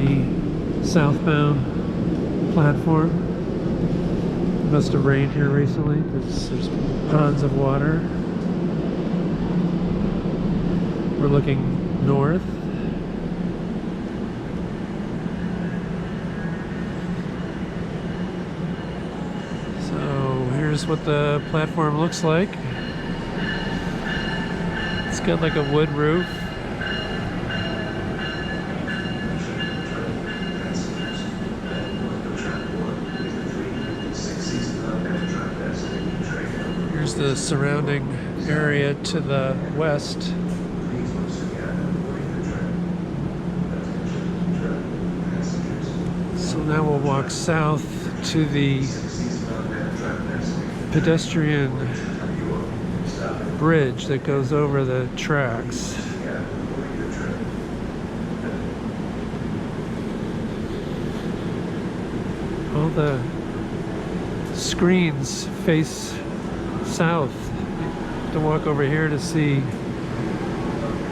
the southbound platform. It must have rained here recently because there's ponds of water. We're looking north. So here's what the platform looks like. It's got like a wood roof. Here's the surrounding area to the west. So now we'll walk south to the pedestrian bridge that goes over the tracks. All the screens face south. You have to walk over here to see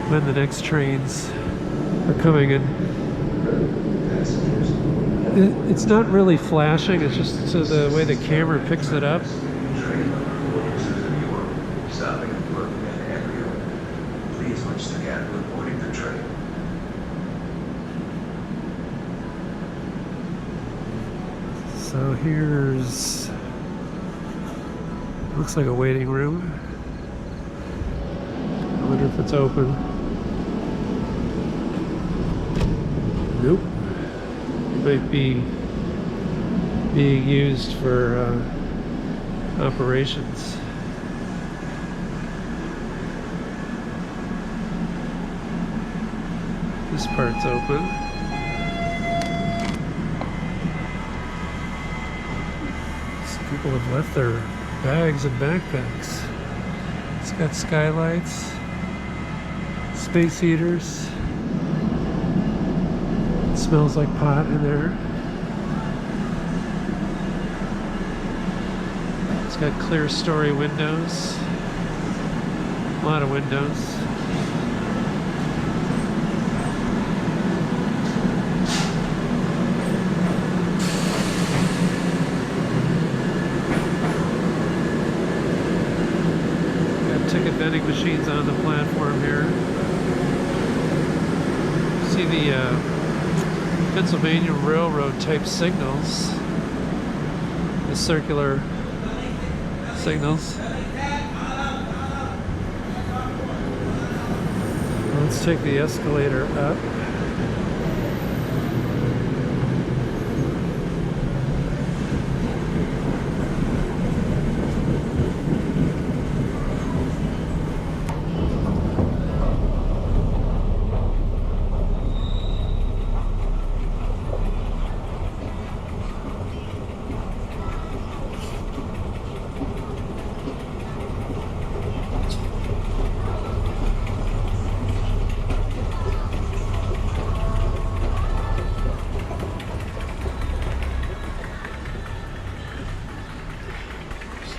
when the next trains are coming in. It's not really flashing, it's just to the way the camera picks it up. So here's, looks like a waiting room. I wonder if it's open. Nope. Might be being used for operations. This part's open. Some people have left their bags and backpacks. It's got skylights, space heaters. It smells like pot in there. It's got clear story windows. A lot of windows. Ticket vending machines on the platform here. See the Pennsylvania Railroad type signals, the circular signals. Let's take the escalator up.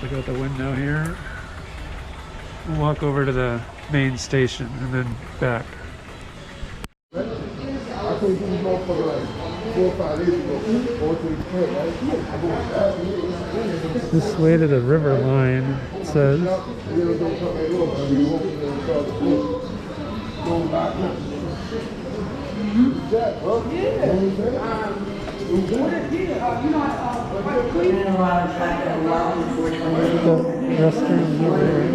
Look out the window here. We'll walk over to the main station and then back. This way to the river line, it says. The restrooms over here.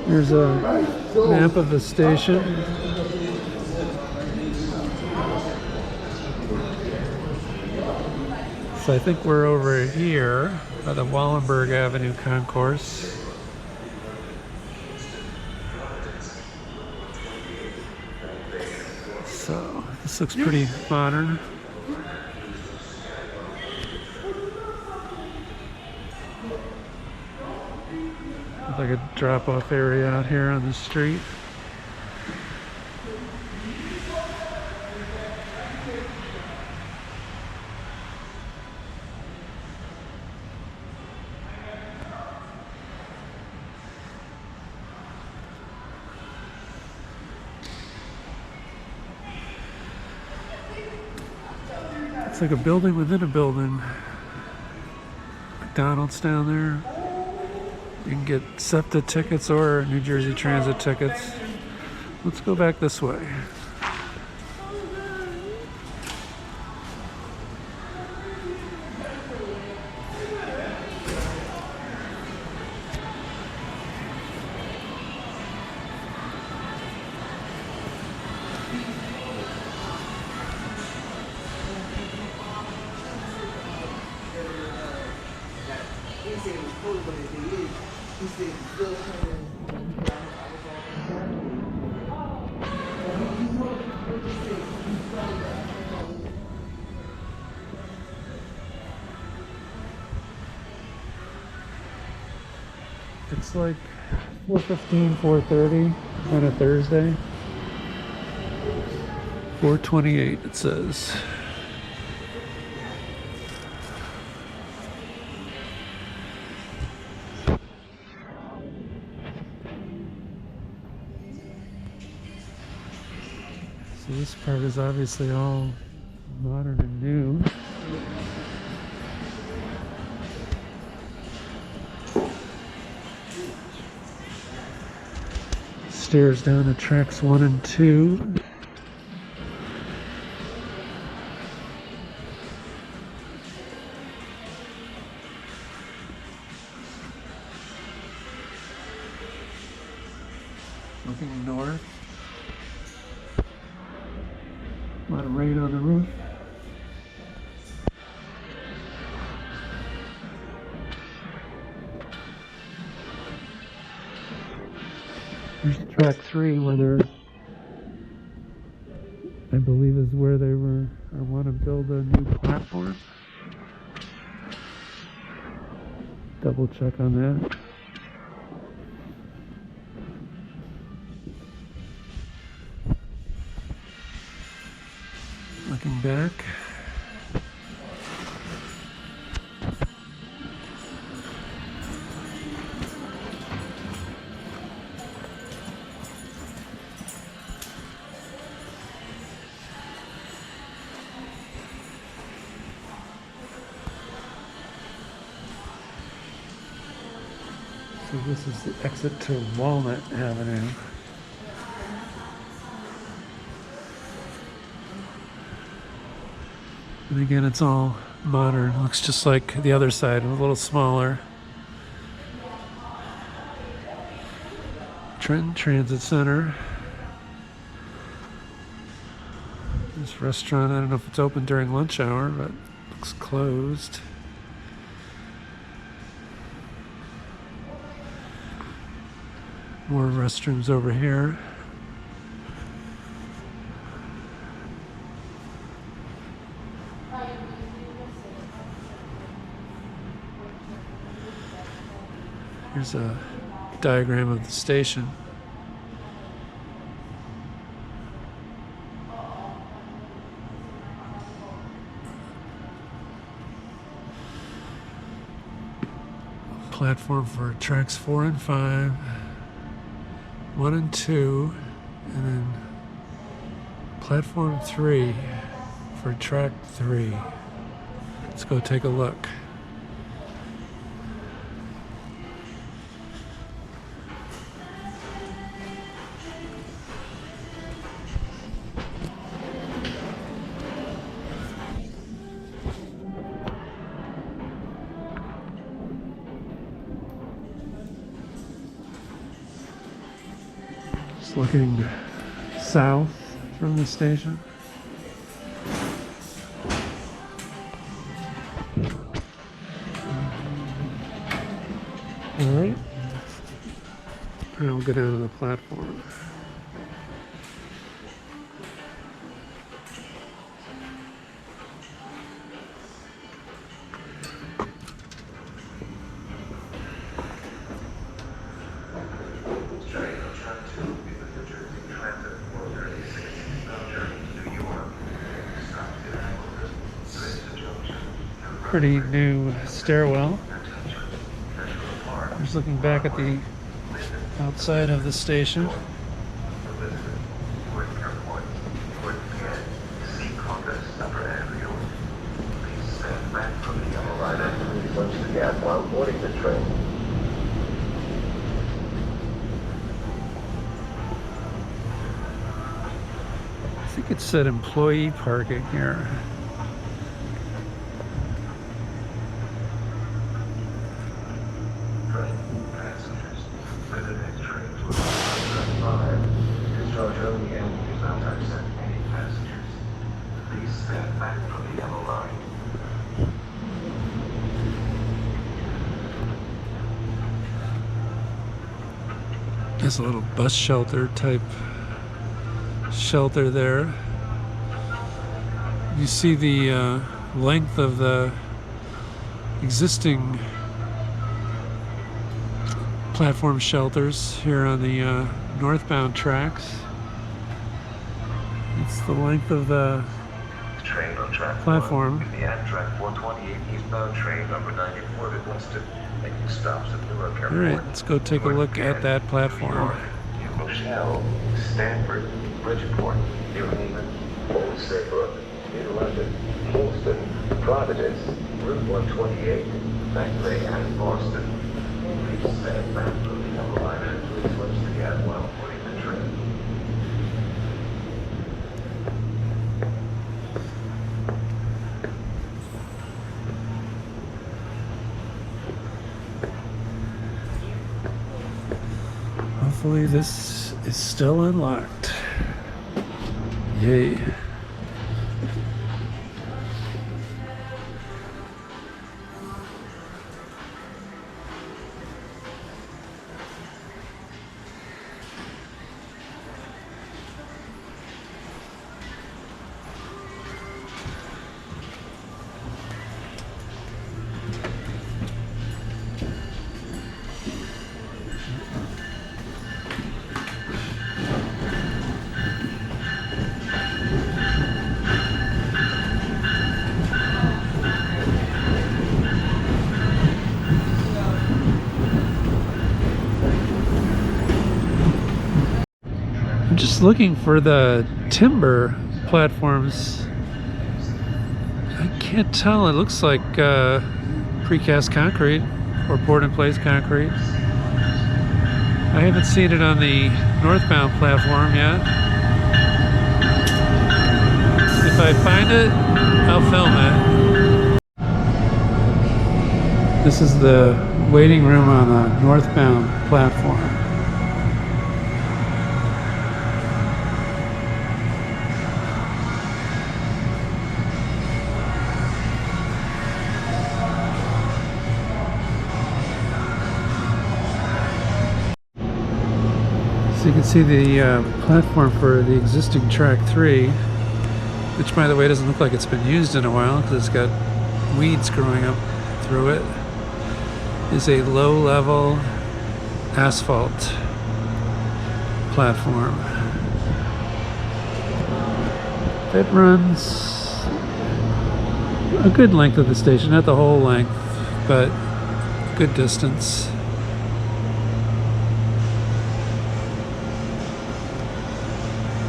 Here's a map of the station. So I think we're over here by the Wallenberg Avenue concourse. So this looks pretty modern. Looks like a drop-off area out here on the street. like a building within a building. McDonald's down there. You can get SEPTA tickets or New Jersey Transit tickets. Let's go back this way. It's like 4:15, 4:30 on a Thursday. 4:28 it says. So this part is obviously all modern and new. Stairs down to tracks 1 and 2. Looking north. A lot of rain on the roof. There's track 3 where they're, I believe is where they were, or want to build a new platform. Double check on that. Looking back. So this is the exit to Walnut Avenue. And again, it's all modern. Looks just like the other side, a little smaller. Trenton Transit Center. This restaurant, I don't know if it's open during lunch hour, but looks closed. More restrooms over here. Here's a diagram of the station. Platform for tracks 4 and 5. 1 and 2, and then platform 3 for track 3. Let's go take a look. Just looking south from the station. All right. And I'll go down to the platform. Pretty new stairwell. Just looking back at the outside of the station. the gap while boarding the train. I think it said employee parking here. Passengers, for the next train to track 5, discharge early and is not to accept any passengers. Please stand back from the yellow line. There's a little bus shelter type shelter there. You see the length of the existing platform shelters here on the northbound tracks. It's the length of the Train on track platform. 1 is the Amtrak 128 eastbound train number 94 that wants to make stops at Newark Airport. Alright, let's go take a look at that platform. New Rochelle, Stanford, Bridgeport, New Haven, Old Saybrook, New London, Kingston, Providence, Route 128, Beckley, and Boston. Please stand back from the yellow line and please watch the gap while boarding the train. Hopefully this is still unlocked. Yay. I'm just looking for the timber platforms. I can't tell. It looks like precast concrete or poured-in-place concrete. I haven't seen it on the northbound platform yet. If I find it, I'll film it. This is the waiting room on the northbound platform. So you can see the platform for the existing track 3, which by the way doesn't look like it's been used in a while because it's got weeds growing up through it, is a low-level asphalt platform that runs a good length of the station, not the whole length, but good distance.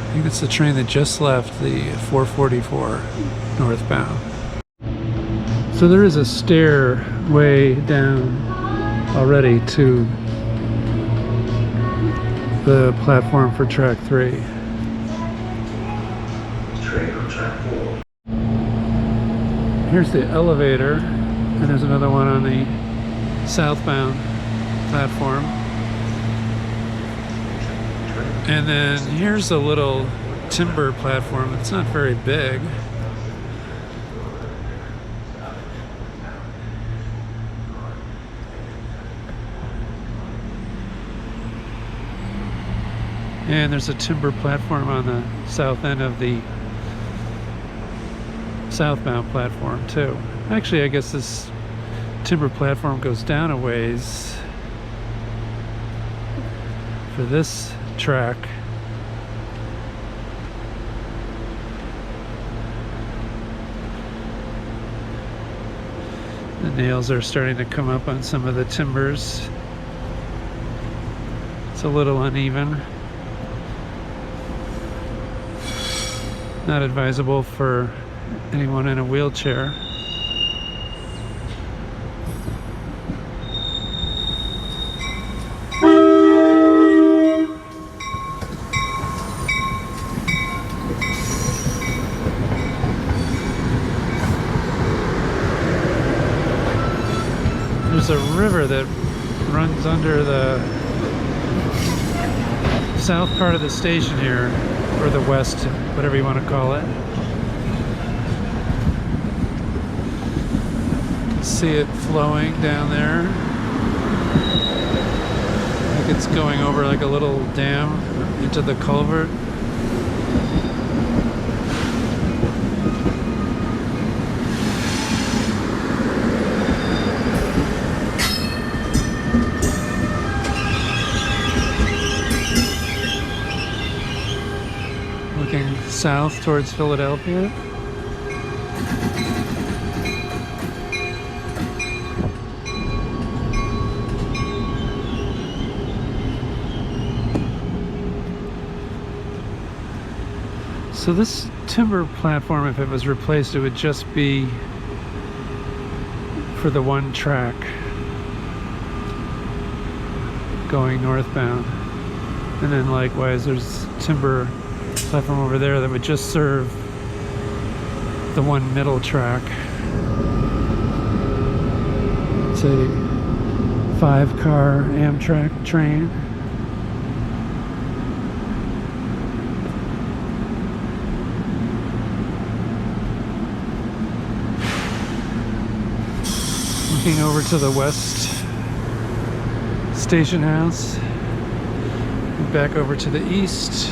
I think it's the train that just left, the 444 northbound. So there is a stairway down already to the platform for track 3. Train on track 4. Here's the elevator, and there's another one on the southbound platform. And then here's a little timber platform. It's not very big. And there's a timber platform on the south end of the southbound platform too. Actually, I guess this timber platform goes down a ways for this track. The nails are starting to come up on some of the timbers. It's a little uneven. Not advisable for anyone in a wheelchair. river that runs under the south part of the station here, or the west, whatever you want to call it. See it flowing down there. I think it's going over like a little dam into the culvert. Looking south towards Philadelphia. So this timber platform, if it was replaced, it would just be for the one track going northbound. And then likewise, there's timber platform over there that would just serve the one middle track. It's a 5-car Amtrak train. Looking over to the west station house, and back over to the east.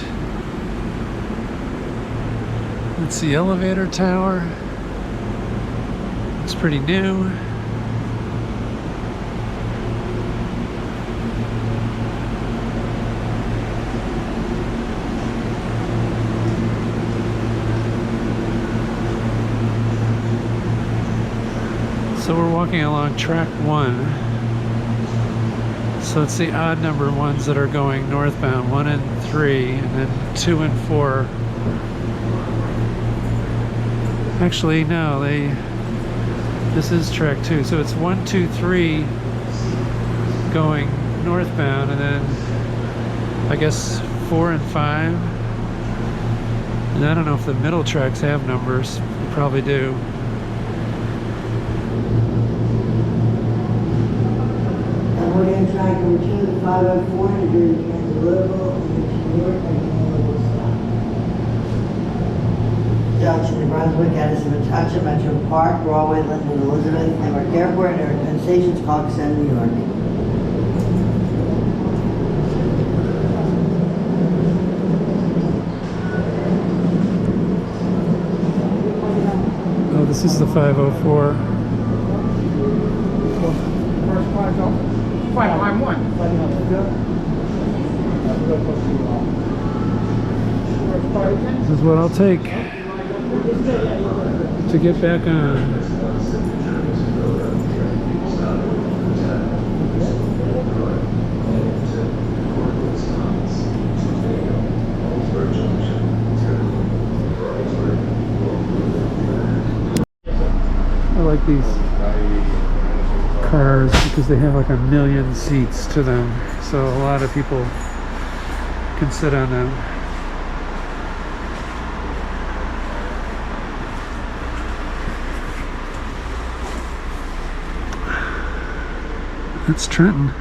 That's the elevator tower. It's pretty new. So we're walking along track 1. So it's the odd number ones that are going northbound, 1 and 3, and then 2 and 4. Actually, no, this is track 2. So it's 1, 2, 3 going northbound, and then I guess 4 and 5. And I don't know if the middle tracks have numbers. They probably do. Track number 2, the 504 to do Louisville and to New York and Louisville stop. Junction, New Brunswick, Edison, Metuchen, Metro Park, Broadway, Linden, Elizabeth, Newark Airport, and stations Caucus and New York. Oh, this is the 504. First prize off. 551. This is what I'll take to get back on. I like these cars because they have like 1,000,000 seats to them, so a lot of people can sit on them. That's Trenton.